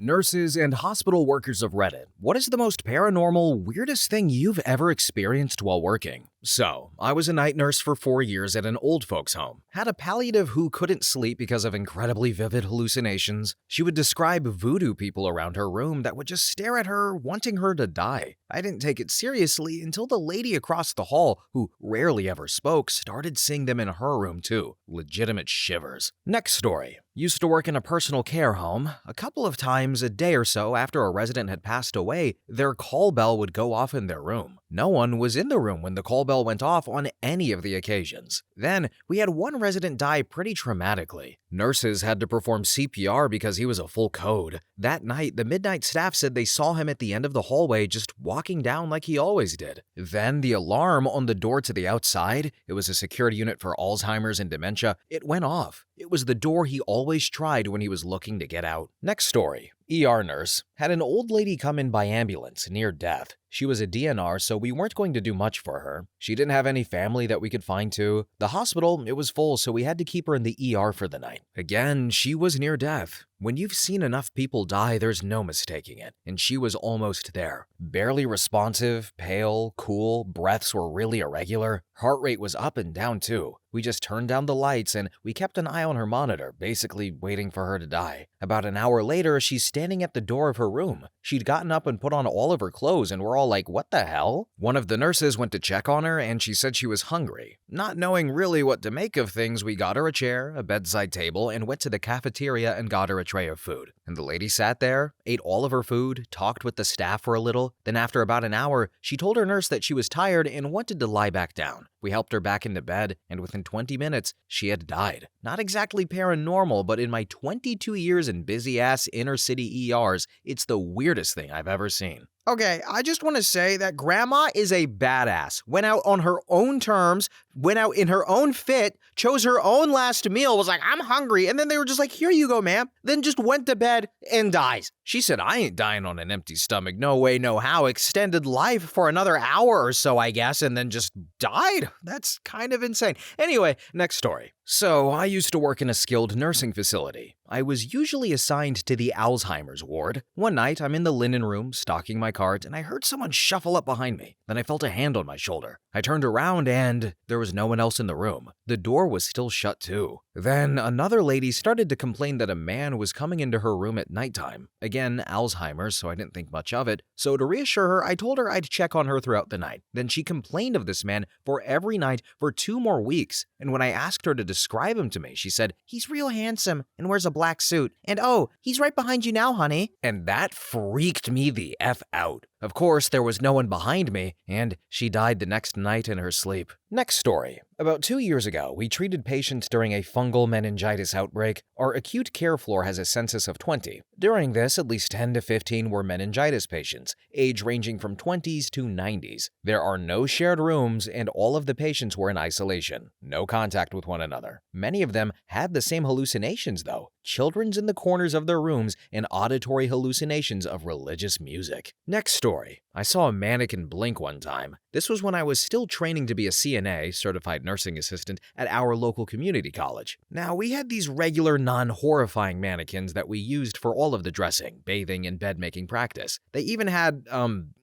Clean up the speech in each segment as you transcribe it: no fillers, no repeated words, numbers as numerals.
Nurses and hospital workers of Reddit, what is the most paranormal, weirdest thing you've ever experienced while working? So, I was a night nurse for 4 years at an old folks' home. Had a palliative who couldn't sleep because of incredibly vivid hallucinations. She would describe voodoo people around her room that would just stare at her, wanting her to die. I didn't take it seriously until the lady across the hall, who rarely ever spoke, started seeing them in her room too. Legitimate shivers. Next story. Used to work in a personal care home. A couple of times a day or so after a resident had passed away, their call bell would go off in their room. No one was in the room when the call bell went off on any of the occasions. Then, we had one resident die pretty traumatically. Nurses had to perform CPR because he was a full code. That night, the midnight staff said they saw him at the end of the hallway just walking down like he always did. Then, the alarm on the door to the outside, it was a security unit for Alzheimer's and dementia, it went off. It was the door he always tried when he was looking to get out. Next story. ER nurse had an old lady come in by ambulance near death. She was a DNR, so we weren't going to do much for her. She didn't have any family that we could find to. The hospital, it was full, so we had to keep her in the ER for the night. Again, she was near death. When you've seen enough people die, there's no mistaking it, and she was almost there. Barely responsive, pale, cool, breaths were really irregular. Heart rate was up and down too. We just turned down the lights and we kept an eye on her monitor, basically waiting for her to die. About an hour later, she's standing at the door of her room. She'd gotten up and put on all of her clothes, and we're all like, what the hell? One of the nurses went to check on her and she said she was hungry. Not knowing really what to make of things, we got her a chair, a bedside table, and went to the cafeteria and got her a tray of food. And the lady sat there, ate all of her food, talked with the staff for a little. Then after about an hour, she told her nurse that she was tired and wanted to lie back down. We helped her back into bed, and within 20 minutes, she had died. Not exactly paranormal, but in my 22 years in busy-ass inner-city ERs, it's the weirdest thing I've ever seen. Okay, I just want to say that Grandma is a badass. Went out on her own terms, went out in her own fit, chose her own last meal, was like, I'm hungry, and then they were just like, here you go, ma'am. Then just went to bed and dies. She said, I ain't dying on an empty stomach, no way, no how. Extended life for another hour or so, I guess, and then just died. That's kind of insane. Anyway, next story. So, I used to work in a skilled nursing facility. I was usually assigned to the Alzheimer's ward. One night, I'm in the linen room, stocking my cart, and I heard someone shuffle up behind me. Then I felt a hand on my shoulder. I turned around and there was no one else in the room. The door was still shut too. Then another lady started to complain that a man was coming into her room at nighttime. Again, Alzheimer's, so I didn't think much of it. So to reassure her, I told her I'd check on her throughout the night. Then she complained of this man for every night for 2 more weeks. And when I asked her to describe him to me, she said, he's real handsome and wears a black suit. And oh, he's right behind you now, honey. And that freaked me the F out. Of course, there was no one behind me, and she died the next night in her sleep. Next story. About 2 years ago, we treated patients during a fungal meningitis outbreak. Our acute care floor has a census of 20. During this, at least 10 to 15 were meningitis patients, age ranging from 20s to 90s. There are no shared rooms, and all of the patients were in isolation. No contact with one another. Many of them had the same hallucinations, though. Children's in the corners of their rooms and auditory hallucinations of religious music. Next story. I saw a mannequin blink one time. This was when I was still training to be a CNA, certified nursing assistant, at our local community college. Now, we had these regular non-horrifying mannequins that we used for all of the dressing, bathing, and bed-making practice. They even had,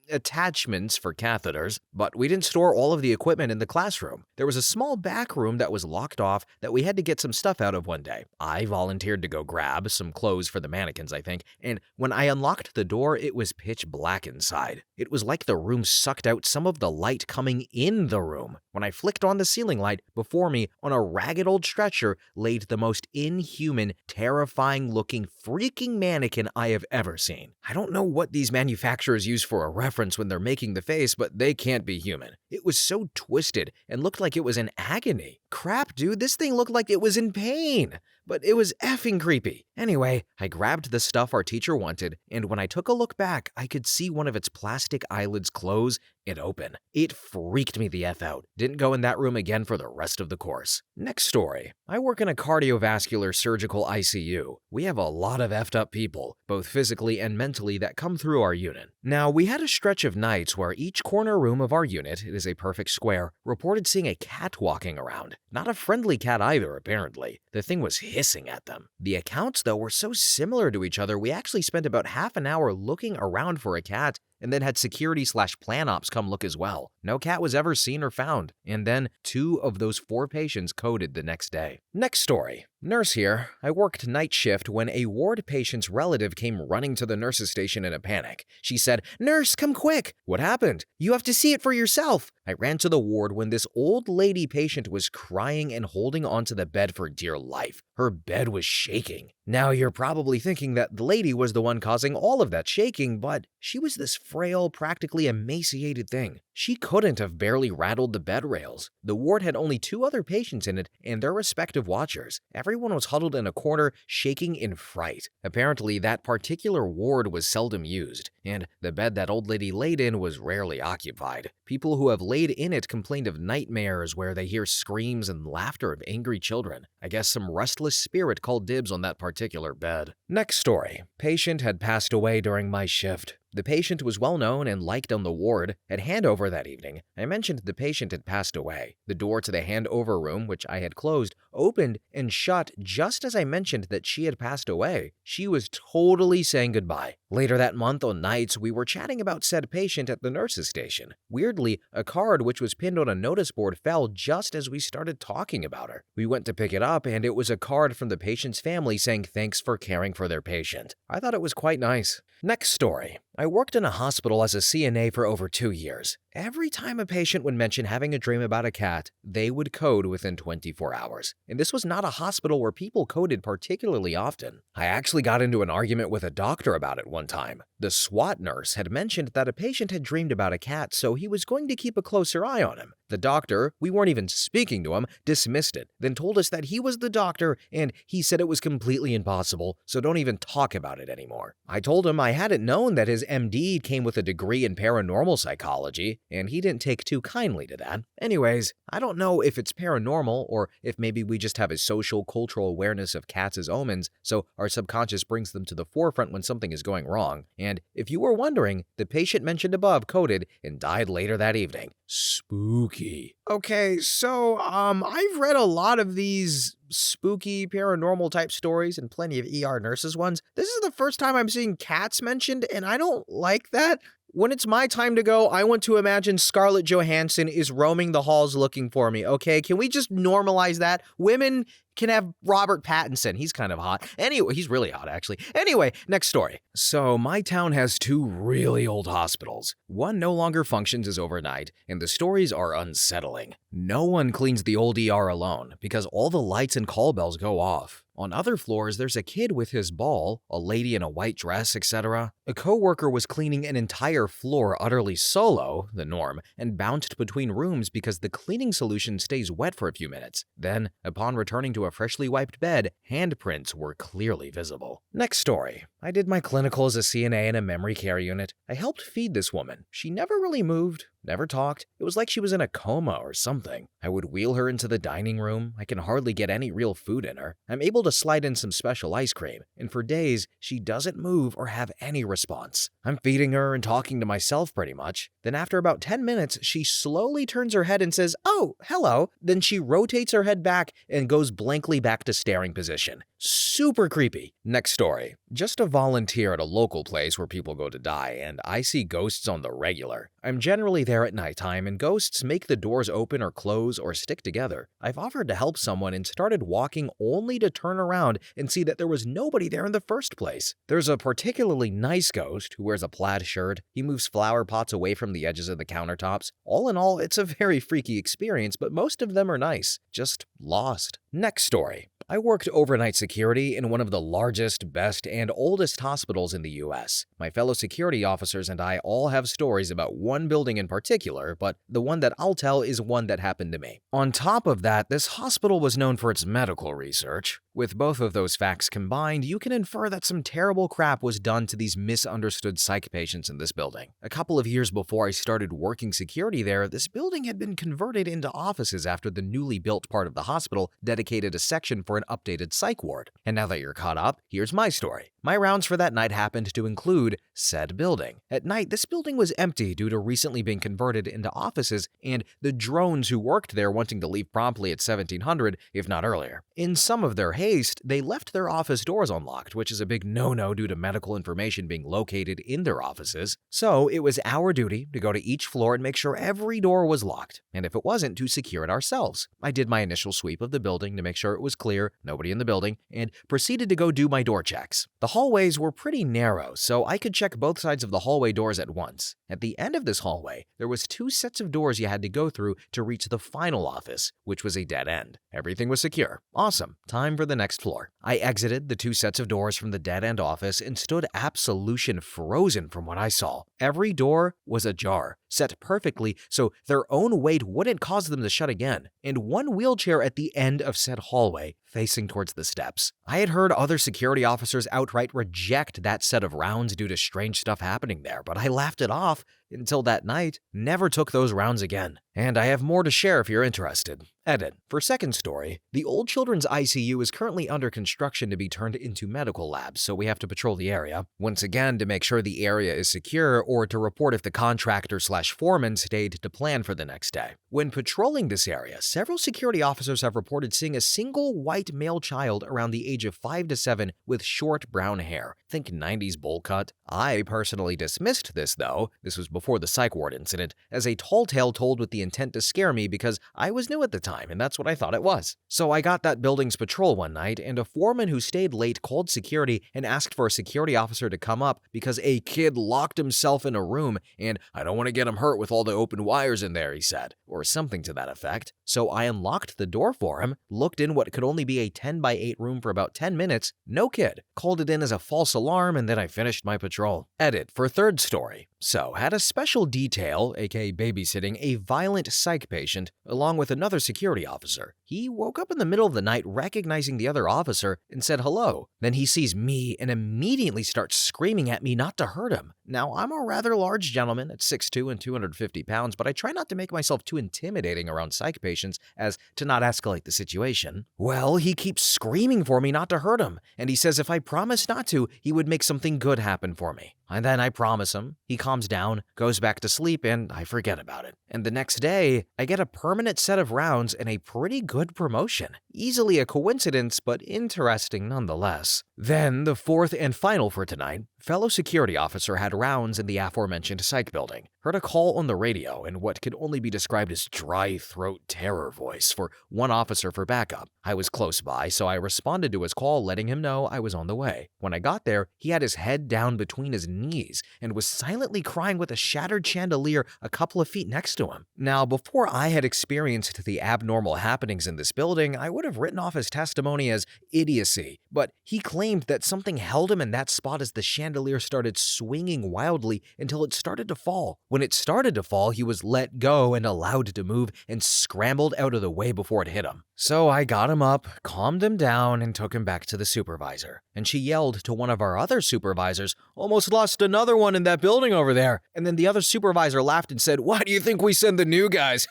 attachments for catheters, but we didn't store all of the equipment in the classroom. There was a small back room that was locked off that we had to get some stuff out of one day. I volunteered to go grab some clothes for the mannequins, I think, and when I unlocked the door, it was pitch black inside. It was like the room sucked out some of the light coming in the room. When I flicked on the ceiling light, before me, on a ragged old stretcher, laid the most inhuman, terrifying-looking, freaking mannequin I have ever seen. I don't know what these manufacturers use for a reference when they're making the face, but they can't be human. It was so twisted and looked like it was in agony. Crap, dude, this thing looked like it was in pain. But it was effing creepy. Anyway, I grabbed the stuff our teacher wanted, and when I took a look back, I could see one of its plastic eyelids close and open. It freaked me the F out. Didn't go in that room again for the rest of the course. Next story. I work in a cardiovascular surgical ICU. We have a lot of effed up people, both physically and mentally, that come through our unit. Now, we had a stretch of nights where each corner room of our unit, it is a perfect square, reported seeing a cat walking around. Not a friendly cat either, apparently. The thing was hissing at them. The accounts, though, were so similar to each other, we actually spent about half an hour looking around for a cat and then had security/plan ops come look as well. No cat was ever seen or found, and then 2 of those 4 patients coded the next day. Next story. Nurse here. I worked night shift when a ward patient's relative came running to the nurse's station in a panic. She said, "Nurse, come quick!" "What happened?" "You have to see it for yourself." I ran to the ward when this old lady patient was crying and holding onto the bed for dear life. Her bed was shaking. Now you're probably thinking that the lady was the one causing all of that shaking, but she was this frail, practically emaciated thing. She couldn't have barely rattled the bed rails. The ward had only 2 other patients in it and their respective watchers. Everyone was huddled in a corner, shaking in fright. Apparently, that particular ward was seldom used, and the bed that old lady laid in was rarely occupied. People who have laid in it complained of nightmares where they hear screams and laughter of angry children. I guess some restless spirit called dibs on that particular bed. Next story. Patient had passed away during my shift. The patient was well known and liked on the ward. At handover that evening, I mentioned the patient had passed away. The door to the handover room, which I had closed, opened and shut just as I mentioned that she had passed away. She was totally saying goodbye. Later that month on nights, we were chatting about said patient at the nurse's station. Weirdly, a card which was pinned on a notice board fell just as we started talking about her. We went to pick it up, and it was a card from the patient's family saying thanks for caring for their patient. I thought it was quite nice. Next story. I worked in a hospital as a CNA for over 2 years. Every time a patient would mention having a dream about a cat, they would code within 24 hours. And this was not a hospital where people coded particularly often. I actually got into an argument with a doctor about it one time. The SWAT nurse had mentioned that a patient had dreamed about a cat, so he was going to keep a closer eye on him. The doctor, we weren't even speaking to him, dismissed it, then told us that he was the doctor and he said it was completely impossible, so don't even talk about it anymore. I told him I hadn't known that his MD came with a degree in paranormal psychology, and he didn't take too kindly to that. Anyways, I don't know if it's paranormal or if maybe we just have a social cultural awareness of cats as omens, so our subconscious brings them to the forefront when something is going wrong. And if you were wondering, the patient mentioned above coded and died later that evening. Spooky. Okay, so I've read a lot of these spooky paranormal type stories and plenty of ER nurses ones. This is the first time I'm seeing cats mentioned, and I don't like that. When it's my time to go, I want to imagine Scarlett Johansson is roaming the halls looking for me, okay? Can we just normalize that? Women can have Robert Pattinson. He's kind of hot. Anyway, he's really hot, actually. Anyway, next story. So my town has 2 really old hospitals. One no longer functions as overnight, and the stories are unsettling. No one cleans the old ER alone because all the lights and call bells go off. On other floors, there's a kid with his ball, a lady in a white dress, etc. A coworker was cleaning an entire floor utterly solo, the norm, and bounced between rooms because the cleaning solution stays wet for a few minutes. Then, upon returning to a freshly wiped bed, handprints were clearly visible. Next story. I did my clinical as a CNA in a memory care unit. I helped feed this woman. She never really moved, never talked. It was like she was in a coma or something. I would wheel her into the dining room. I can hardly get any real food in her. I'm able to slide in some special ice cream, and for days, she doesn't move or have any response. I'm feeding her and talking to myself pretty much. Then after about 10 minutes, she slowly turns her head and says, "Oh, hello." Then she rotates her head back and goes blankly back to staring position. Super creepy. Next story. Just a volunteer at a local place where people go to die, and I see ghosts on the regular. I'm generally there at nighttime, and ghosts make the doors open or close or stick together. I've offered to help someone and started walking only to turn around and see that there was nobody there in the first place. There's a particularly nice ghost who wears a plaid shirt. He moves flower pots away from the edges of the countertops. All in all, it's a very freaky experience, but most of them are nice, just lost. Next story. I worked overnight security in one of the largest, best, and oldest hospitals in the US. My fellow security officers and I all have stories about one building in particular, but the one that I'll tell is one that happened to me. On top of that, this hospital was known for its medical research. With both of those facts combined, you can infer that some terrible crap was done to these misunderstood psych patients in this building. A couple of years before I started working security there, this building had been converted into offices after the newly built part of the hospital dedicated a section for an updated psych ward. And now that you're caught up, here's my story. My rounds for that night happened to include said building. At night, this building was empty due to recently being converted into offices and the drones who worked there wanting to leave promptly at 1700, if not earlier. In some of their haste, they left their office doors unlocked, which is a big no-no due to medical information being located in their offices. So it was our duty to go to each floor and make sure every door was locked, and if it wasn't, to secure it ourselves. I did my initial sweep of the building to make sure it was clear, nobody in the building, and proceeded to go do my door checks. The hallways were pretty narrow, so I could check both sides of the hallway doors at once. At the end of this hallway, there was 2 sets of doors you had to go through to reach the final office, which was a dead end. Everything was secure. Awesome. Time for the next floor. I exited the 2 sets of doors from the dead end office and stood absolution frozen from what I saw. Every door was ajar, set perfectly so their own weight wouldn't cause them to shut again, and one wheelchair at the end of said hallway facing towards the steps. I had heard other security officers outright reject that set of rounds due to strange stuff happening there, but I laughed it off until that night, never took those rounds again. And I have more to share if you're interested. Edit. For second story, the old children's ICU is currently under construction to be turned into medical labs, so we have to patrol the area, once again to make sure the area is secure or to report if the contractor/foreman stayed to plan for the next day. When patrolling this area, several security officers have reported seeing a single white male child around the age of 5 to 7 with short brown hair. Think 90s bowl cut. I personally dismissed this though, this was before the psych ward incident, as a tall tale told with the intent to scare me because I was new at the time and that's what I thought it was. So I got that building's patrol one night and a foreman who stayed late called security and asked for a security officer to come up because a kid locked himself in a room and I don't want to get him hurt with all the open wires in there, he said, or something to that effect. So I unlocked the door for him, looked in what could only be a 10x8 room for about 10 minutes, no kid, called it in as a false alarm, and then I finished my patrol. Edit for third story. So, had a special detail, aka babysitting, a violent psych patient, along with another security officer. He woke up in the middle of the night recognizing the other officer and said hello. Then he sees me and immediately starts screaming at me not to hurt him. Now, I'm a rather large gentleman at 6'2" and 250 pounds, but I try not to make myself too intimidating around psych patients as to not escalate the situation. Well, he keeps screaming for me not to hurt him, and he says if I promise not to, he would make something good happen for me. And then I promise him, he calms down, goes back to sleep, and I forget about it. And the next day, I get a permanent set of rounds and a pretty good promotion. Easily a coincidence, but interesting nonetheless. Then, the fourth and final for tonight, fellow security officer had rounds in the aforementioned psych building. Heard a call on the radio in what could only be described as dry throat terror voice for one officer for backup. I was close by, so I responded to his call letting him know I was on the way. When I got there, he had his head down between his knees and was silently crying with a shattered chandelier a couple of feet next to him. Now, before I had experienced the abnormal happenings in this building, I would have written off his testimony as idiocy, but he claimed that something held him in that spot as the chandelier started swinging wildly until it started to fall. When it started to fall, he was let go and allowed to move and scrambled out of the way before it hit him. So I got him up, calmed him down, and took him back to the supervisor. And she yelled to one of our other supervisors, "Almost lost another one in that building over there." And then the other supervisor laughed and said, "Why do you think we send the new guys?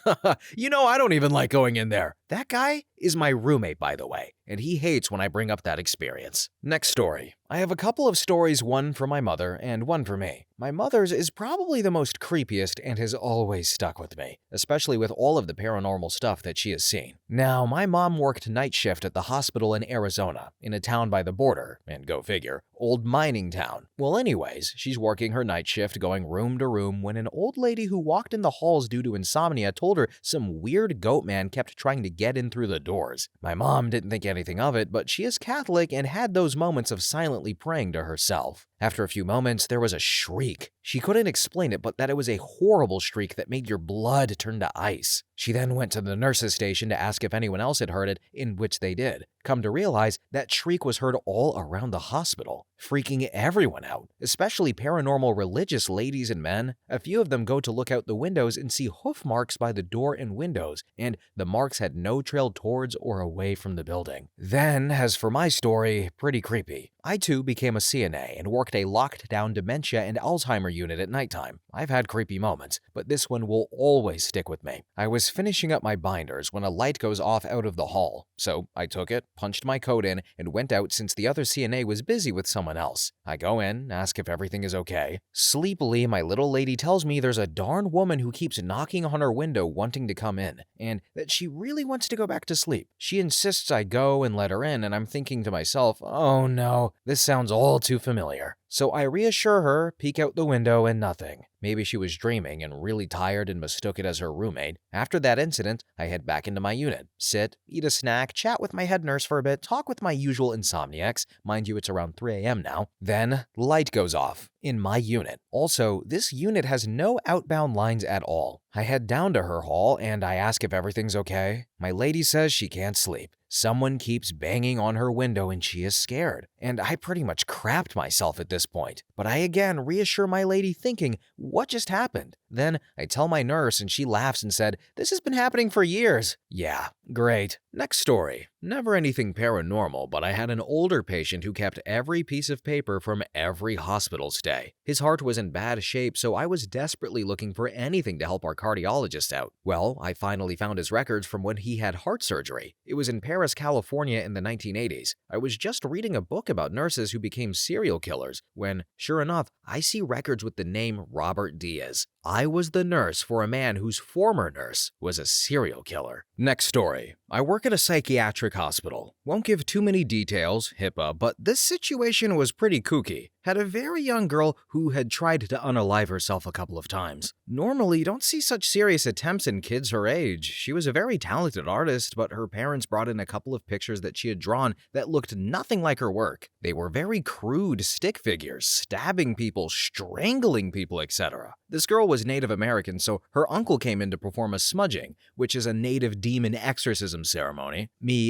You know I don't even like going in there." That guy is my roommate, by the way, and he hates when I bring up that experience. Next story. I have a couple of stories, one for my mother and one for me. My mother's is probably the most creepiest and has always stuck with me, especially with all of the paranormal stuff that she has seen. Now, my mom worked night shift at the hospital in Arizona, in a town by the border, and go figure, old mining town. Well, anyways, she's working her night shift going room to room when an old lady who walked in the halls due to insomnia told her some weird goat man kept trying to get in through the doors. My mom didn't think anything of it, but she is Catholic and had those moments of silently praying to herself. After a few moments, there was a shriek. She couldn't explain it, but that it was a horrible shriek that made your blood turn to ice. She then went to the nurse's station to ask if anyone else had heard it, in which they did. Come to realize, that shriek was heard all around the hospital, freaking everyone out, especially paranormal religious ladies and men. A few of them go to look out the windows and see hoof marks by the door and windows, and the marks had no trail towards or away from the building. Then, as for my story, pretty creepy. I too became a CNA and worked a locked down dementia and Alzheimer unit at nighttime. I've had creepy moments, but this one will always stick with me. I was finishing up my binders when a light goes off out of the hall, so I took it, punched my code in, and went out since the other CNA was busy with someone else. I go in, ask if everything is okay. Sleepily, my little lady tells me there's a darn woman who keeps knocking on her window wanting to come in, and that she really wants to go back to sleep. She insists I go and let her in, and I'm thinking to myself, oh no, this sounds all too familiar. So I reassure her, peek out the window, and nothing. Maybe she was dreaming and really tired and mistook it as her roommate. After that incident, I head back into my unit, sit, eat a snack, chat with my head nurse for a bit, talk with my usual insomniacs. Mind you, it's around 3 a.m. now. Then, light goes off in my unit. Also, this unit has no outbound lines at all. I head down to her hall and I ask if everything's okay. My lady says she can't sleep. Someone keeps banging on her window and she is scared. And I pretty much crapped myself at this point. But I again reassure my lady thinking, what just happened? Then I tell my nurse and she laughs and said, this has been happening for years. Yeah, great. Next story. Never anything paranormal, but I had an older patient who kept every piece of paper from every hospital stay. His heart was in bad shape, so I was desperately looking for anything to help our cardiologist out. Well, I finally found his records from when he had heart surgery. It was in Paris, California in the 1980s. I was just reading a book about nurses who became serial killers when, sure enough, I see records with the name Robert Diaz. I was the nurse for a man whose former nurse was a serial killer. Next story. I work at a psychiatric hospital. Won't give too many details, HIPAA, but this situation was pretty kooky. Had a very young girl who had tried to unalive herself a couple of times. Normally, you don't see such serious attempts in kids her age. She was a very talented artist, but her parents brought in a couple of pictures that she had drawn that looked nothing like her work. They were very crude stick figures, stabbing people, strangling people, etc. This girl was Native American, so her uncle came in to perform a smudging, which is a native demon exorcism ceremony.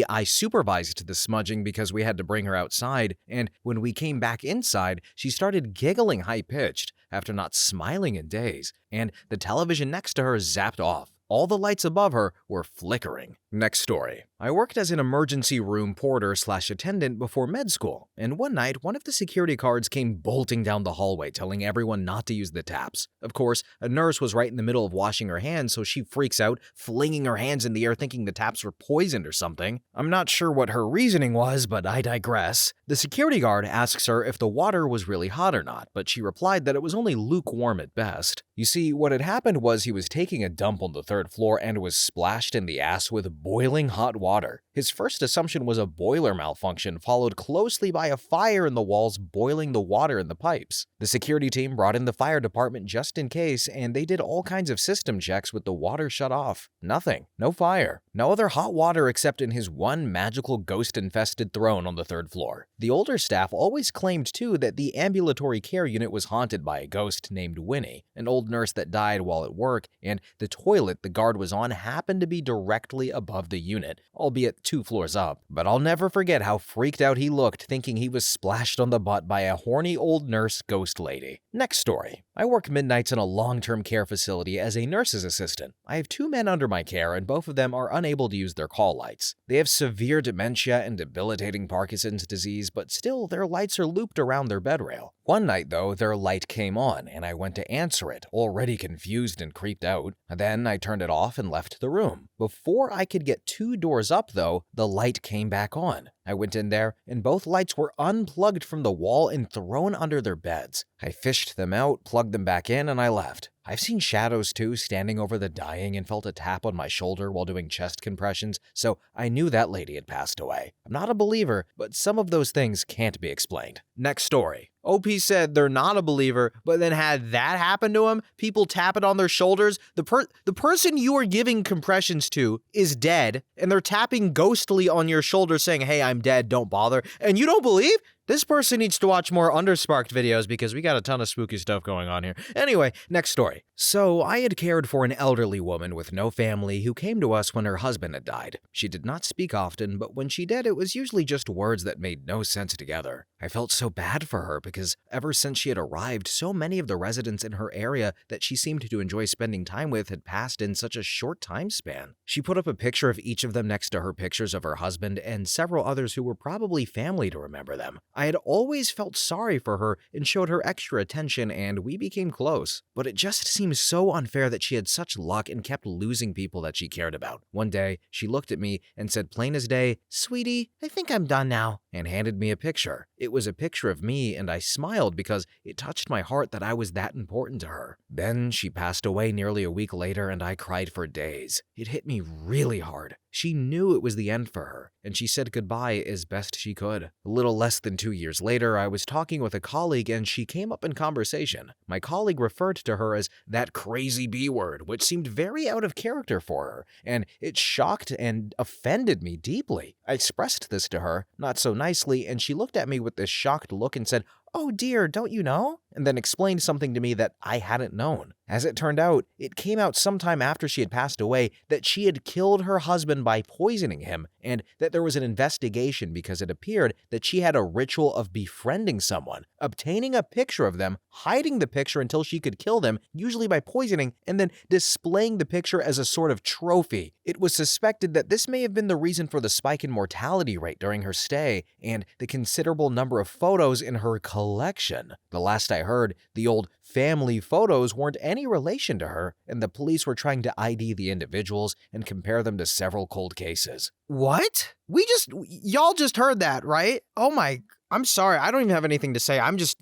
I supervised the smudging because we had to bring her outside, and when we came back inside, she started giggling high-pitched after not smiling in days, and the television next to her zapped off. All the lights above her were flickering. Next story. I worked as an emergency room porter/attendant before med school, and one night, one of the security guards came bolting down the hallway telling everyone not to use the taps. Of course, a nurse was right in the middle of washing her hands, so she freaks out, flinging her hands in the air thinking the taps were poisoned or something. I'm not sure what her reasoning was, but I digress. The security guard asks her if the water was really hot or not, but she replied that it was only lukewarm at best. You see, what had happened was he was taking a dump on the third floor and was splashed in the ass with boiling hot water. His first assumption was a boiler malfunction, followed closely by a fire in the walls boiling the water in the pipes. The security team brought in the fire department just in case, and they did all kinds of system checks with the water shut off. Nothing. No fire. No other hot water except in his one magical ghost-infested throne on the third floor. The older staff always claimed, too, that the ambulatory care unit was haunted by a ghost named Winnie, an old nurse that died while at work, and the toilet the guard was on happened to be directly above the unit, albeit 2 floors up. But I'll never forget how freaked out he looked thinking he was splashed on the butt by a horny old nurse ghost lady. Next story. I work midnights in a long-term care facility as a nurse's assistant. I have 2 men under my care and both of them are unable to use their call lights. They have severe dementia and debilitating Parkinson's disease, but still their lights are looped around their bed rail. One night though, their light came on and I went to answer it, already confused and creeped out. Then I turned it off and left the room. Before I could get 2 doors up though, the light came back on. I went in there and both lights were unplugged from the wall and thrown under their beds. I fished them out, plugged them back in, and I left. I've seen shadows too, standing over the dying, and felt a tap on my shoulder while doing chest compressions, so I knew that lady had passed away. I'm not a believer, but some of those things can't be explained. Next story. OP said they're not a believer, but then had that happen to him, people tap it on their shoulders. The person you are giving compressions to is dead, and they're tapping ghostly on your shoulder saying, hey, I'm dead, don't bother, and you don't believe? This person needs to watch more Undersparked videos because we got a ton of spooky stuff going on here. Anyway, next story. So, I had cared for an elderly woman with no family who came to us when her husband had died. She did not speak often, but when she did, it was usually just words that made no sense together. I felt so bad for her because ever since she had arrived, so many of the residents in her area that she seemed to enjoy spending time with had passed in such a short time span. She put up a picture of each of them next to her pictures of her husband and several others who were probably family to remember them. I had always felt sorry for her and showed her extra attention, and we became close. But it just seems so unfair that she had such luck and kept losing people that she cared about. One day, she looked at me and said plain as day, "Sweetie, I think I'm done now," and handed me a picture. It was a picture of me, and I smiled because it touched my heart that I was that important to her. Then she passed away nearly a week later, and I cried for days. It hit me really hard. She knew it was the end for her, and she said goodbye as best she could. A little less than 2 years later, I was talking with a colleague and she came up in conversation. My colleague referred to her as that crazy B word, which seemed very out of character for her, and it shocked and offended me deeply. I expressed this to her, not so nicely, and she looked at me with this shocked look and said, "Oh dear, don't you know?" and then explained something to me that I hadn't known. As it turned out, it came out sometime after she had passed away that she had killed her husband by poisoning him, and that there was an investigation because it appeared that she had a ritual of befriending someone, obtaining a picture of them, hiding the picture until she could kill them, usually by poisoning, and then displaying the picture as a sort of trophy. It was suspected that this may have been the reason for the spike in mortality rate during her stay and the considerable number of photos in her collection. The last I heard, the old family photos weren't any relation to her, and the police were trying to ID the individuals and compare them to several cold cases. What? Y'all just heard that, right? Oh my, I'm sorry, I don't even have anything to say. I'm just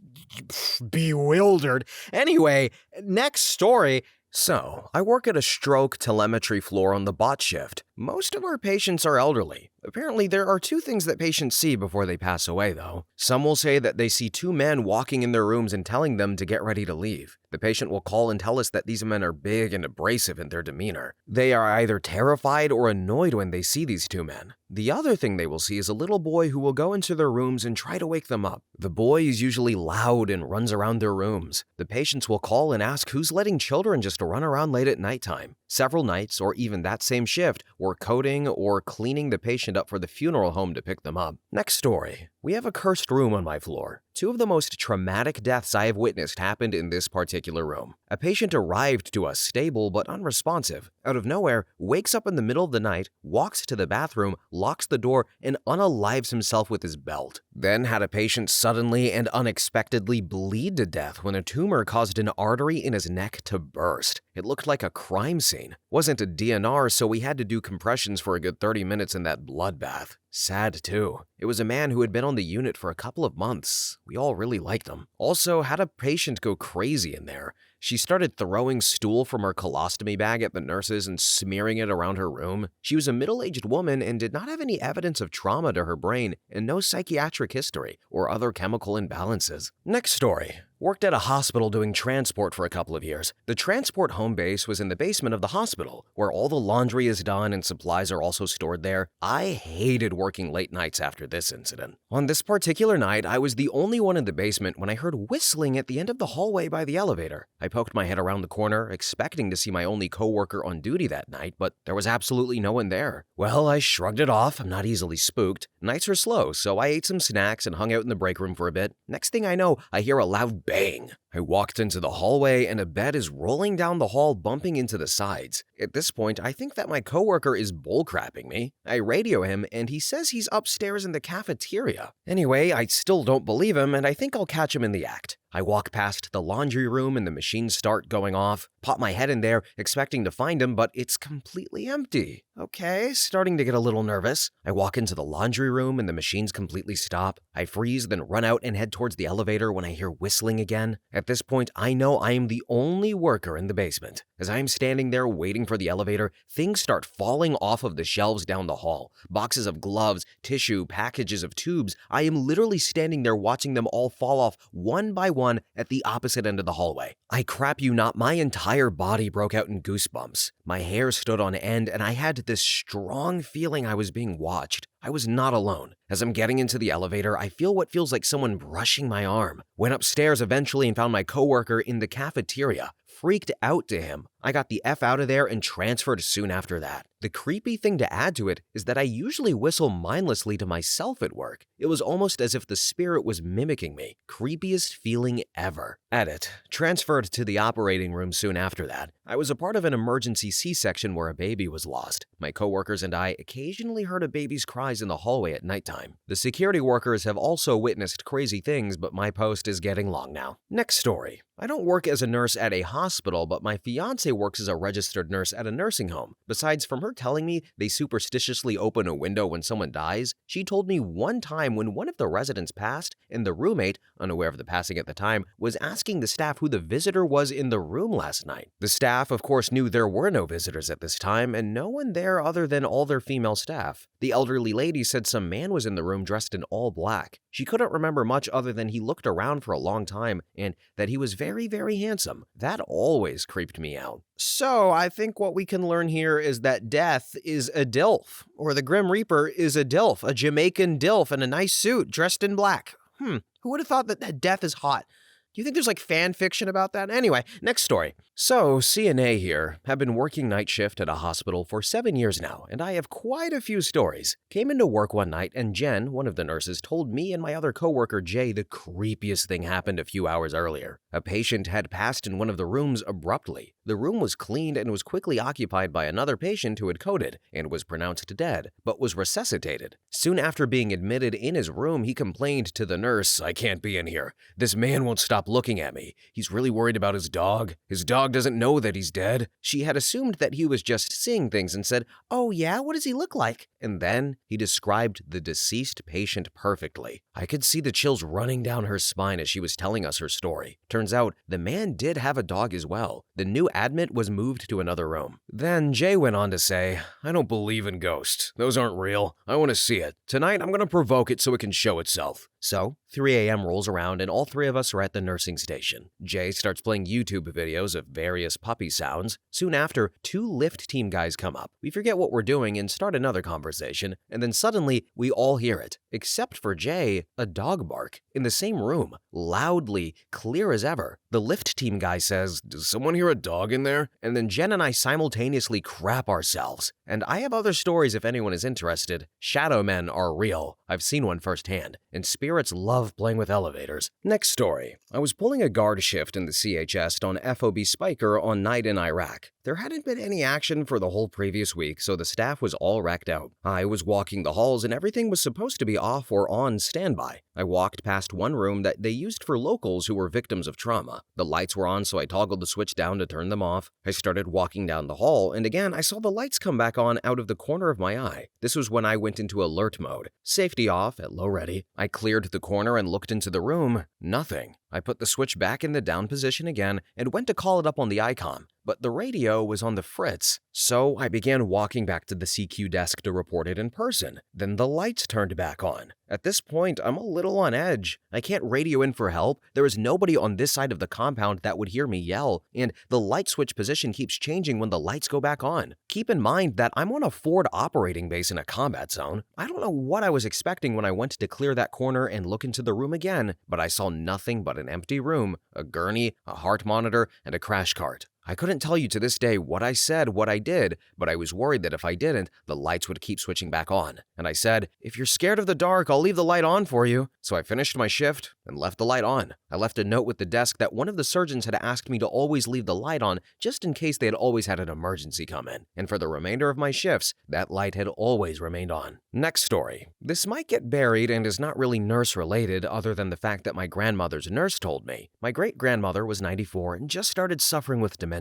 bewildered. Anyway, next story. So, I work at a stroke telemetry floor on the bot shift. Most of our patients are elderly. Apparently, there are two things that patients see before they pass away, though. Some will say that they see two men walking in their rooms and telling them to get ready to leave. The patient will call and tell us that these men are big and abrasive in their demeanor. They are either terrified or annoyed when they see these two men. The other thing they will see is a little boy who will go into their rooms and try to wake them up. The boy is usually loud and runs around their rooms. The patients will call and ask who's letting children just run around late at nighttime. Several nights, or even that same shift, we're coding or cleaning the patient up for the funeral home to pick them up. Next story. We have a cursed room on my floor. Two of the most traumatic deaths I have witnessed happened in this particular room. A patient arrived to us stable but unresponsive. Out of nowhere, wakes up in the middle of the night, walks to the bathroom, locks the door, and unalives himself with his belt. Then had a patient suddenly and unexpectedly bleed to death when a tumor caused an artery in his neck to burst. It looked like a crime scene. Wasn't a DNR, so we had to do compressions for a good 30 minutes in that bloodbath. Sad, too. It was a man who had been on the unit for a couple of months. We all really liked him. Also, had a patient go crazy in there. She started throwing stool from her colostomy bag at the nurses and smearing it around her room. She was a middle-aged woman and did not have any evidence of trauma to her brain and no psychiatric history or other chemical imbalances. Next story. Worked at a hospital doing transport for a couple of years. The transport home base was in the basement of the hospital, where all the laundry is done and supplies are also stored there. I hated working late nights after this incident. On this particular night, I was the only one in the basement when I heard whistling at the end of the hallway by the elevator. I poked my head around the corner, expecting to see my only coworker on duty that night, but there was absolutely no one there. Well, I shrugged it off. I'm not easily spooked. Nights are slow, so I ate some snacks and hung out in the break room for a bit. Next thing I know, I hear a loud bang. I walked into the hallway and a bed is rolling down the hall, bumping into the sides. At this point, I think that my coworker is bullcrapping me. I radio him and he says he's upstairs in the cafeteria. Anyway, I still don't believe him and I think I'll catch him in the act. I walk past the laundry room and the machines start going off. Pop my head in there, expecting to find him, but it's completely empty. Okay, starting to get a little nervous. I walk into the laundry room and the machines completely stop. I freeze, then run out and head towards the elevator when I hear whistling again. At this point, I know I am the only worker in the basement. As I'm standing there waiting for the elevator, things start falling off of the shelves down the hall. Boxes of gloves, tissue, packages of tubes. I am literally standing there watching them all fall off one by one at the opposite end of the hallway. I crap you not, my entire body broke out in goosebumps. My hair stood on end and I had this strong feeling I was being watched. I was not alone. As I'm getting into the elevator, I feel what feels like someone brushing my arm. Went upstairs eventually and found my coworker in the cafeteria, freaked out to him. I got the F out of there and transferred soon after that. The creepy thing to add to it is that I usually whistle mindlessly to myself at work. It was almost as if the spirit was mimicking me. Creepiest feeling ever. Edit. Transferred to the operating room soon after that. I was a part of an emergency C-section where a baby was lost. My coworkers and I occasionally heard a baby's cries in the hallway at nighttime. The security workers have also witnessed crazy things, but my post is getting long now. Next story. I don't work as a nurse at a hospital, but my fiance works as a registered nurse at a nursing home. Besides, from her telling me they superstitiously open a window when someone dies, she told me one time when one of the residents passed and the roommate, unaware of the passing at the time, was asking the staff who the visitor was in the room last night. The staff, of course, knew there were no visitors at this time and no one there other than all their female staff. The elderly lady said some man was in the room dressed in all black. She couldn't remember much other than he looked around for a long time and that he was very, very handsome. That always creeped me out. So I think what we can learn here is that death is a DILF, or the Grim Reaper is a DILF, a Jamaican DILF in a nice suit dressed in black. Who would have thought that death is hot? Do you think there's like fan fiction about that? Anyway, next story. So, CNA here, have been working night shift at a hospital for 7 years now, and I have quite a few stories. Came into work one night and Jen, one of the nurses, told me and my other coworker Jay the creepiest thing happened a few hours earlier. A patient had passed in one of the rooms abruptly. The room was cleaned and was quickly occupied by another patient who had coded and was pronounced dead, but was resuscitated. Soon after being admitted in his room, he complained to the nurse, "I can't be in here. This man won't stop looking at me. He's really worried about his dog. His dog doesn't know that he's dead." She had assumed that he was just seeing things and said, "Oh yeah, what does he look like?" And then he described the deceased patient perfectly. I could see the chills running down her spine as she was telling us her story. Turns out, the man did have a dog as well. The new admit was moved to another room. Then Jay went on to say, "I don't believe in ghosts. Those aren't real. I want to see it. Tonight, I'm going to provoke it so it can show itself." So, 3 a.m. rolls around and all three of us are at the nursing station. Jay starts playing YouTube videos of various puppy sounds. Soon after, 2 lift team guys come up. We forget what we're doing and start another conversation, and then suddenly, we all hear it. Except for Jay, a dog bark. In the same room, loudly, clear as ever. The lift team guy says, "Does someone hear a dog in there?" And then Jen and I simultaneously crap ourselves. And I have other stories if anyone is interested. Shadow men are real. I've seen one firsthand. And spirits love playing with elevators. Next story. I was pulling a guard shift in the CHS on FOB Spiker on night in Iraq. There hadn't been any action for the whole previous week, so the staff was all wrecked out. I was walking the halls and everything was supposed to be off or on standby. I walked past one room that they used for locals who were victims of trauma. The lights were on, so I toggled the switch down to turn them off. I started walking down the hall, and again, I saw the lights come back on out of the corner of my eye. This was when I went into alert mode. Safety off at low ready. I cleared the corner and looked into the room. Nothing. I put the switch back in the down position again and went to call it up on the icon, but the radio was on the fritz. So I began walking back to the CQ desk to report it in person. Then the lights turned back on. At this point, I'm a little on edge. I can't radio in for help. There is nobody on this side of the compound that would hear me yell, and the light switch position keeps changing when the lights go back on. Keep in mind that I'm on a forward operating base in a combat zone. I don't know what I was expecting when I went to clear that corner and look into the room again, but I saw nothing but an empty room, a gurney, a heart monitor, and a crash cart. I couldn't tell you to this day what I said, what I did, but I was worried that if I didn't, the lights would keep switching back on. And I said, "If you're scared of the dark, I'll leave the light on for you." So I finished my shift and left the light on. I left a note with the desk that one of the surgeons had asked me to always leave the light on just in case they had always had an emergency come in. And for the remainder of my shifts, that light had always remained on. Next story. This might get buried and is not really nurse related other than the fact that my grandmother's nurse told me. My great-grandmother was 94 and just started suffering with dementia.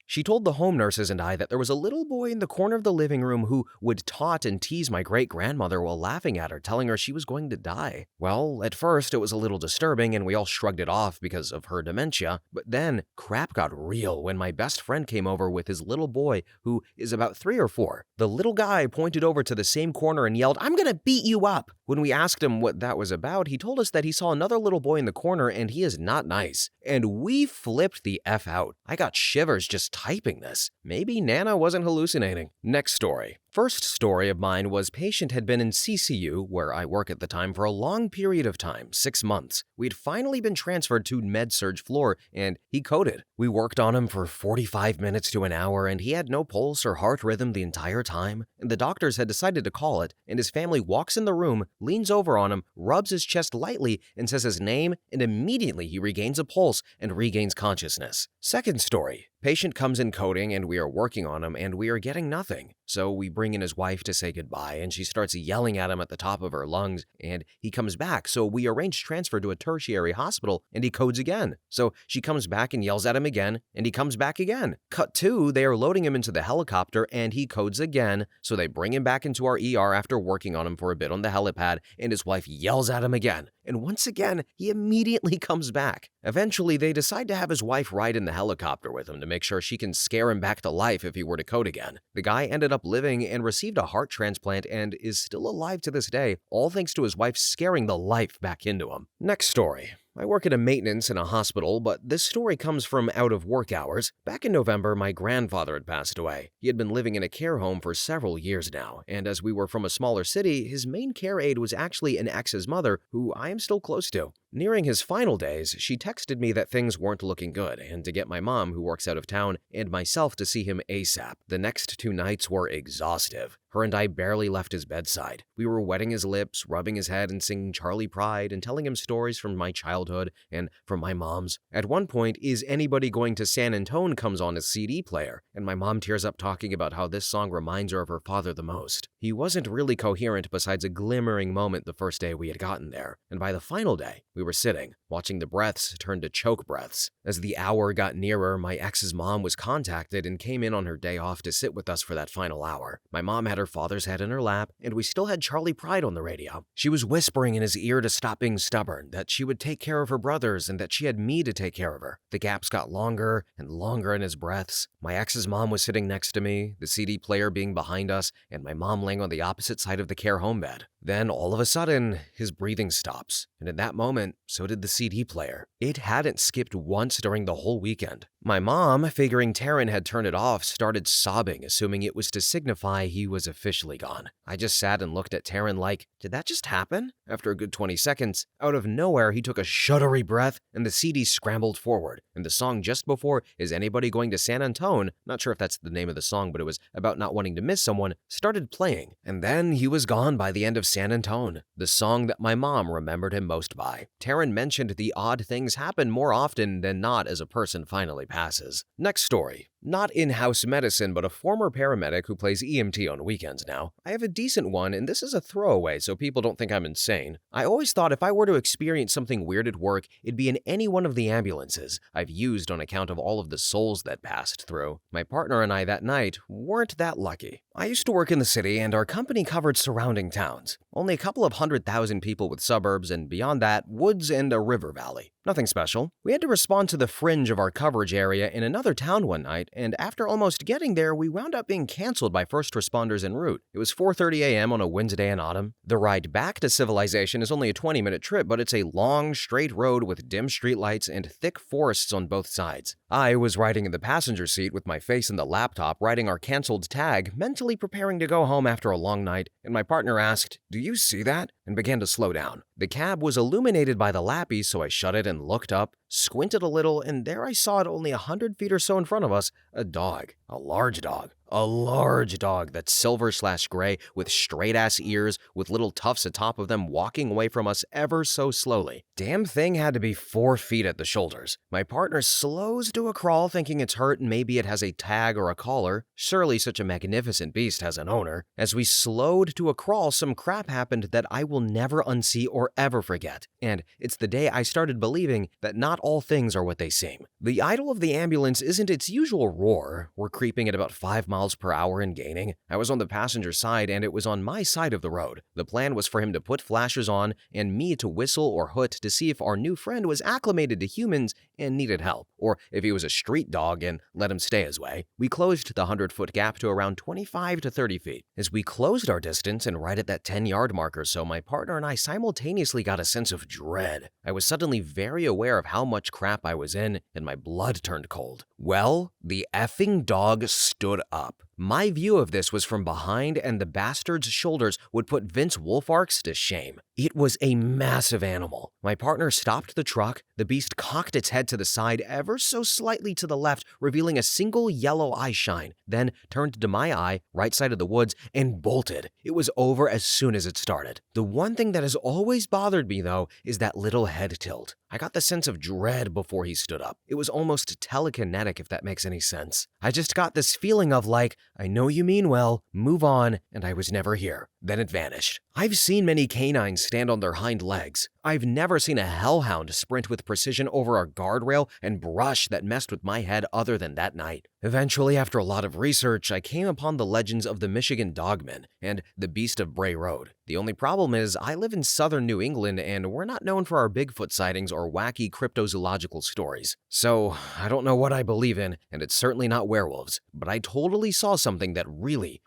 She told the home nurses and I that there was a little boy in the corner of the living room who would taunt and tease my great-grandmother while laughing at her, telling her she was going to die. Well, at first it was a little disturbing and we all shrugged it off because of her dementia, but then crap got real when my best friend came over with his little boy who is about 3 or 4. The little guy pointed over to the same corner and yelled, "I'm gonna beat you up." When we asked him what that was about, he told us that he saw another little boy in the corner and he is not nice. And we flipped the F out. I got shivers shivers just typing this. Maybe Nana wasn't hallucinating. Next story. First story of mine was patient had been in CCU, where I work at the time, for a long period of time, 6 months. We'd finally been transferred to med-surg floor, and he coded. We worked on him for 45 minutes to an hour, and he had no pulse or heart rhythm the entire time. And the doctors had decided to call it, and his family walks in the room, leans over on him, rubs his chest lightly, and says his name, and immediately he regains a pulse and regains consciousness. Second story. Patient comes in coding, and we are working on him, and we are getting nothing. So we bring in his wife to say goodbye, and she starts yelling at him at the top of her lungs, and he comes back. So we arrange transfer to a tertiary hospital, and he codes again. So she comes back and yells at him again, and he comes back again. Cut 2, they are loading him into the helicopter, and he codes again. So they bring him back into our ER after working on him for a bit on the helipad, and his wife yells at him again. And once again, he immediately comes back. Eventually, they decide to have his wife ride in the helicopter with him to make sure she can scare him back to life if he were to code again. The guy ended up living and received a heart transplant and is still alive to this day, all thanks to his wife scaring the life back into him. Next story. I work at a maintenance in a hospital, but this story comes from out of work hours. Back in November, my grandfather had passed away. He had been living in a care home for several years now, and as we were from a smaller city, his main care aide was actually an ex's mother, who I am still close to. Nearing his final days, she texted me that things weren't looking good, and to get my mom, who works out of town, and myself to see him ASAP. The next 2 nights were exhaustive. Her and I barely left his bedside. We were wetting his lips, rubbing his head, and singing Charlie Pride, and telling him stories from my childhood and from my mom's. At one point, Is Anybody Going to San Antone comes on his CD player, and my mom tears up talking about how this song reminds her of her father the most. He wasn't really coherent besides a glimmering moment the first day we had gotten there, and by the final day, we were sitting, watching the breaths turn to choke breaths. As the hour got nearer, my ex's mom was contacted and came in on her day off to sit with us for that final hour. My mom had her father's head in her lap, and we still had Charlie Pride on the radio. She was whispering in his ear to stop being stubborn, that she would take care of her brothers, and that she had me to take care of her. The gaps got longer and longer in his breaths. My ex's mom was sitting next to me, the CD player being behind us, and my mom laying on the opposite side of the care home bed. Then, all of a sudden, his breathing stops, and in that moment, so did the CD player. It hadn't skipped once during the whole weekend. My mom, figuring Taryn had turned it off, started sobbing, assuming it was to signify he was officially gone. I just sat and looked at Taryn like, did that just happen? After a good 20 seconds, out of nowhere, he took a shuddery breath, and the CD scrambled forward, and the song just before, Is Anybody Going to San Antone, not sure if that's the name of the song, but it was about not wanting to miss someone, started playing. And then he was gone by the end of San Antone, the song that my mom remembered him most by. Taryn mentioned the odd things happen more often than not as a person finally passes. Next story. Not in-house medicine, but a former paramedic who plays EMT on weekends now. I have a decent one, and this is a throwaway, so people don't think I'm insane. I always thought if I were to experience something weird at work, it'd be in any one of the ambulances I've used on account of all of the souls that passed through. My partner and I that night weren't that lucky. I used to work in the city, and our company covered surrounding towns. Only a couple of 100,000 people with suburbs, and beyond that, woods and a river valley. Nothing special. We had to respond to the fringe of our coverage area in another town one night, and after almost getting there, we wound up being canceled by first responders en route. It was 4:30 a.m. on a Wednesday in autumn. The ride back to civilization is only a 20-minute trip, but it's a long, straight road with dim streetlights and thick forests on both sides. I was riding in the passenger seat with my face in the laptop, writing our canceled tag, mentally preparing to go home after a long night, and my partner asked, "Do you see that?" and began to slow down. The cab was illuminated by the lappy, so I shut it and looked up, squinted a little, and there I saw it only 100 feet or so in front of us, a dog, a large dog. A large dog that's silver/gray with straight-ass ears with little tufts atop of them walking away from us ever so slowly. Damn thing had to be 4 feet at the shoulders. My partner slows to a crawl thinking it's hurt and maybe it has a tag or a collar. Surely such a magnificent beast has an owner. As we slowed to a crawl, some crap happened that I will never unsee or ever forget. And it's the day I started believing that not all things are what they seem. The idle of the ambulance isn't its usual roar. We're creeping at about 5 miles per hour and gaining. I was on the passenger side and it was on my side of the road. The plan was for him to put flashers on and me to whistle or hoot to see if our new friend was acclimated to humans and needed help, or if he was a street dog and let him stay his way. We closed the 100-foot gap to around 25 to 30 feet. As we closed our distance and right at that 10-yard mark or so, my partner and I simultaneously got a sense of dread. I was suddenly very aware of how much crap I was in, and my my blood turned cold. Well, the effing dog stood up. My view of this was from behind, and the bastard's shoulders would put Vince Wolfarks to shame. It was a massive animal. My partner stopped the truck. The beast cocked its head to the side ever so slightly to the left, revealing a single yellow eye shine, then turned to my eye, right side of the woods, and bolted. It was over as soon as it started. The one thing that has always bothered me, though, is that little head tilt. I got the sense of dread before he stood up. It was almost telekinetic, if that makes any sense. I just got this feeling of like, I know you mean well, move on, and I was never here. Then it vanished. I've seen many canines stand on their hind legs. I've never seen a hellhound sprint with precision over a guardrail and brush that messed with my head other than that night. Eventually, after a lot of research, I came upon the legends of the Michigan dogman and the beast of Bray Road. The only problem is I live in southern New England and we're not known for our Bigfoot sightings or wacky cryptozoological stories. So, I don't know what I believe in, and it's certainly not werewolves, but I totally saw something that really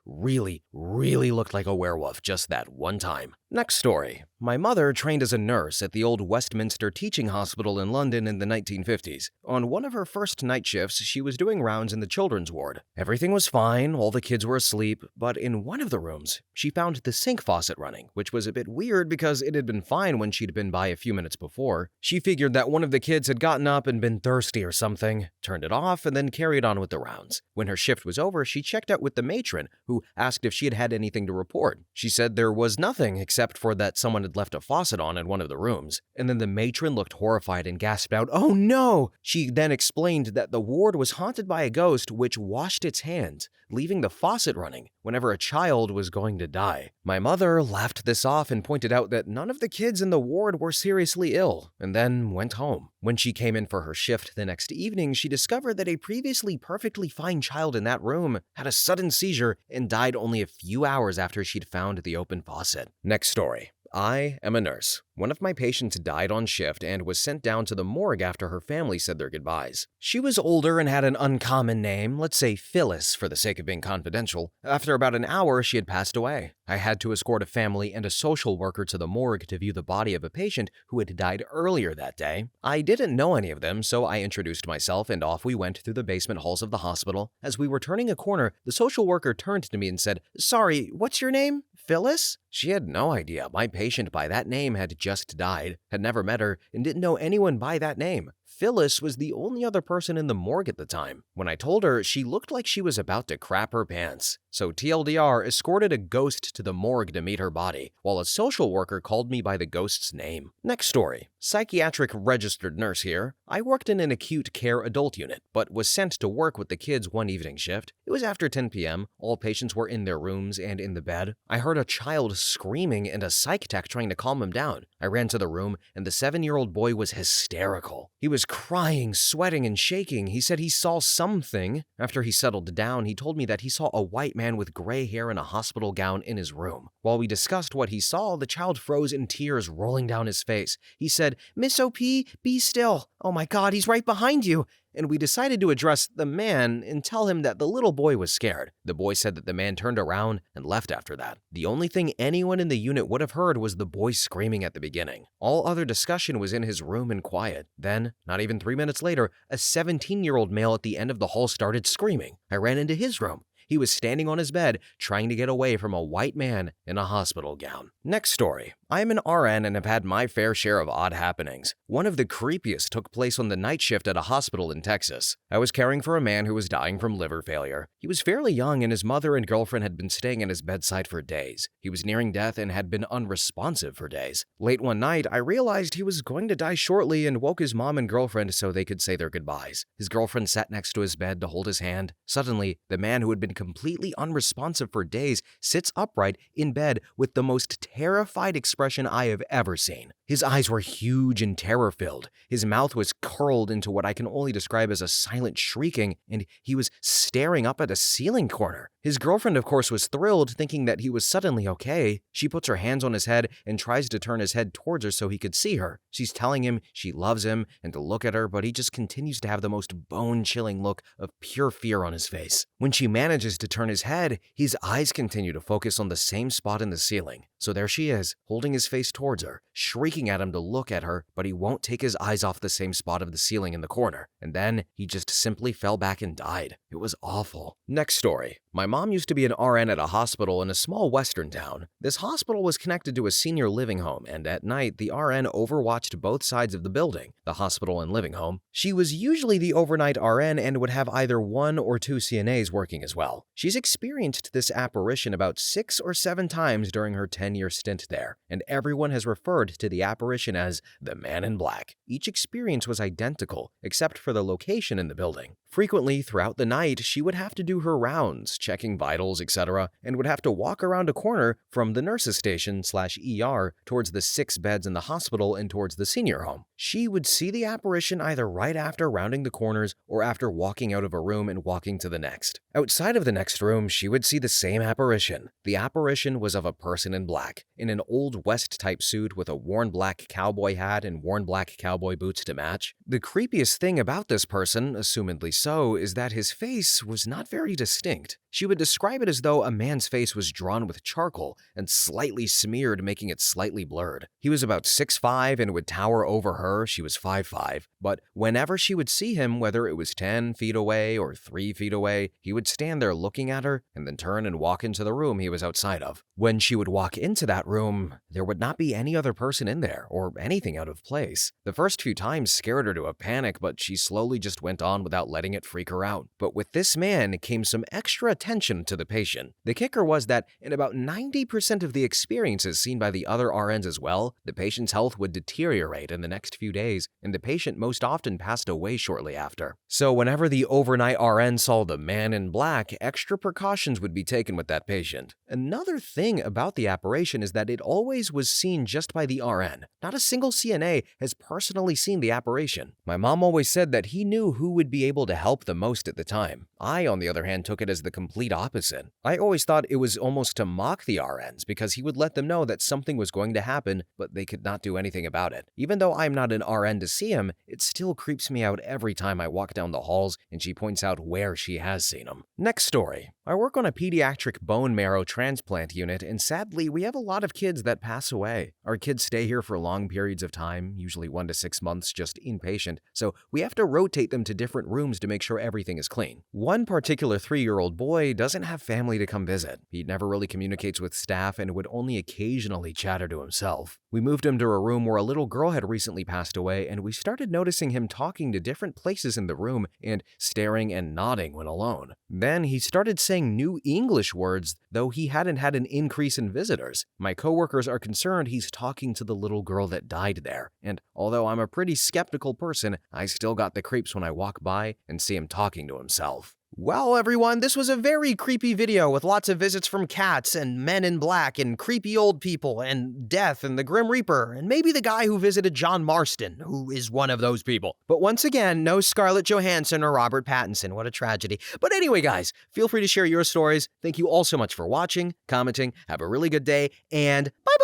looked like a werewolf just that one time. Next story. My mother trained as a nurse at the old Westminster Teaching Hospital in London in the 1950s. On one of her first night shifts, she was doing rounds in the children's ward. Everything was fine, all the kids were asleep, but in one of the rooms, she found the sink faucet running, which was a bit weird because it had been fine when she'd been by a few minutes before. She figured that one of the kids had gotten up and been thirsty or something, turned it off, and then carried on with the rounds. When her shift was over, she checked out with the matron, who asked if she had had anything to report. She said there was nothing except for that someone had left a faucet on in one of the rooms. And then the matron looked horrified and gasped out, "Oh no!" She then explained that the ward was haunted by a ghost which washed its hands, leaving the faucet running whenever a child was going to die. My mother laughed this off and pointed out that none of the kids in the ward were seriously ill, and then went home. When she came in for her shift the next evening, she discovered that a previously perfectly fine child in that room had a sudden seizure and died only a few hours after she'd found the open faucet. Next story. I am a nurse. One of my patients died on shift and was sent down to the morgue after her family said their goodbyes. She was older and had an uncommon name, let's say Phyllis for the sake of being confidential. After about an hour, she had passed away. I had to escort a family and a social worker to the morgue to view the body of a patient who had died earlier that day. I didn't know any of them, so I introduced myself and off we went through the basement halls of the hospital. As we were turning a corner, the social worker turned to me and said, "Sorry, what's your name? Phyllis?" She had no idea my patient by that name had just died, had never met her, and didn't know anyone by that name. Phyllis was the only other person in the morgue at the time. When I told her, she looked like she was about to crap her pants. So TLDR escorted a ghost to the morgue to meet her body, while a social worker called me by the ghost's name. Next story. Psychiatric registered nurse here. I worked in an acute care adult unit, but was sent to work with the kids one evening shift. It was after 10 p.m. All patients were in their rooms and in the bed. I heard a child screaming and a psych tech trying to calm him down. I ran to the room, and the 7-year-old boy was hysterical. He was crying, sweating, and shaking. He said he saw something. After he settled down, he told me that he saw a white man with gray hair in a hospital gown in his room. While we discussed what he saw, the child froze in tears rolling down his face. He said, "Miss O.P., be still. Oh my God, he's right behind you." And we decided to address the man and tell him that the little boy was scared. The boy said that the man turned around and left after that. The only thing anyone in the unit would have heard was the boy screaming at the beginning. All other discussion was in his room and quiet. Then, not even 3 minutes later, a 17-year-old male at the end of the hall started screaming. I ran into his room. He was standing on his bed, trying to get away from a white man in a hospital gown. Next story. I am an RN and have had my fair share of odd happenings. One of the creepiest took place on the night shift at a hospital in Texas. I was caring for a man who was dying from liver failure. He was fairly young and his mother and girlfriend had been staying at his bedside for days. He was nearing death and had been unresponsive for days. Late one night, I realized he was going to die shortly and woke his mom and girlfriend so they could say their goodbyes. His girlfriend sat next to his bed to hold his hand. Suddenly, the man who had been completely unresponsive for days sits upright in bed with the most terrified expression I have ever seen. His eyes were huge and terror-filled. His mouth was curled into what I can only describe as a silent shrieking, and he was staring up at a ceiling corner. His girlfriend, of course, was thrilled, thinking that he was suddenly okay. She puts her hands on his head and tries to turn his head towards her so he could see her. She's telling him she loves him and to look at her, but he just continues to have the most bone-chilling look of pure fear on his face. When she manages to turn his head, his eyes continue to focus on the same spot in the ceiling. So there she is, holding his face towards her, shrieking shrieking at him to look at her, but he won't take his eyes off the same spot of the ceiling in the corner. And then he just simply fell back and died. It was awful. Next story. My mom used to be an RN at a hospital in a small western town. This hospital was connected to a senior living home, and at night, the RN overwatched both sides of the building, the hospital and living home. She was usually the overnight RN and would have either 1 or 2 CNAs working as well. She's experienced this apparition about 6 or 7 times during her 10-year stint there, and everyone has referred to the apparition as the Man in Black. Each experience was identical, except for the location in the building. Frequently, throughout the night, she would have to do her rounds, checking vitals, etc., and would have to walk around a corner from the nurse's station/ER towards the 6 beds in the hospital and towards the senior home. She would see the apparition either right after rounding the corners or after walking out of a room and walking to the next. Outside of the next room, she would see the same apparition. The apparition was of a person in black, in an Old West-type suit with a worn black cowboy hat and worn black cowboy boots to match. The creepiest thing about this person, assumedly so, is that his face was not very distinct. She would describe it as though a man's face was drawn with charcoal and slightly smeared, making it slightly blurred. He was about 6'5" and would tower over her. She was 5'5", but whenever she would see him, whether it was 10 feet away or 3 feet away, he would stand there looking at her and then turn and walk into the room he was outside of. When she would walk into that room, there would not be any other person in there or anything out of place. The first few times scared her to a panic, but she slowly just went on without letting it freak her out. But with this man came some extra attention to the patient. The kicker was that in about 90% of the experiences seen by the other RNs as well, the patient's health would deteriorate in the next few days, and the patient most often passed away shortly after. So whenever the overnight RN saw the Man in Black, extra precautions would be taken with that patient. Another thing about the apparition is that it always was seen just by the RN. Not a single CNA has personally seen the apparition. My mom always said that he knew who would be able to help the most at the time. I, on the other hand, took it as the complete opposite. I always thought it was almost to mock the RNs because he would let them know that something was going to happen, but they could not do anything about it. Even though I'm not an RN to see him, it still creeps me out every time I walk down the halls and she points out where she has seen him. Next story. I work on a pediatric bone marrow transplant unit, and sadly, we have a lot of kids that pass away. Our kids stay here for long periods of time, usually 1 to 6 months just inpatient, so we have to rotate them to different rooms to make sure everything is clean. One particular 3-year-old boy doesn't have family to come visit. He never really communicates with staff and would only occasionally chatter to himself. We moved him to a room where a little girl had recently passed away, and we started noticing him talking to different places in the room and staring and nodding when alone. Then he started saying new English words, though he hadn't had an increase in visitors. My coworkers are concerned he's talking to the little girl that died there, and although I'm a pretty skeptical person, I still got the creeps when I walk by and see him talking to himself. Well, everyone, this was a very creepy video with lots of visits from cats and men in black and creepy old people and death and the Grim Reaper and maybe the guy who visited John Marston, who is one of those people. But once again, no Scarlett Johansson or Robert Pattinson. What a tragedy. But anyway, guys, feel free to share your stories. Thank you all so much for watching, commenting. Have a really good day, and bye!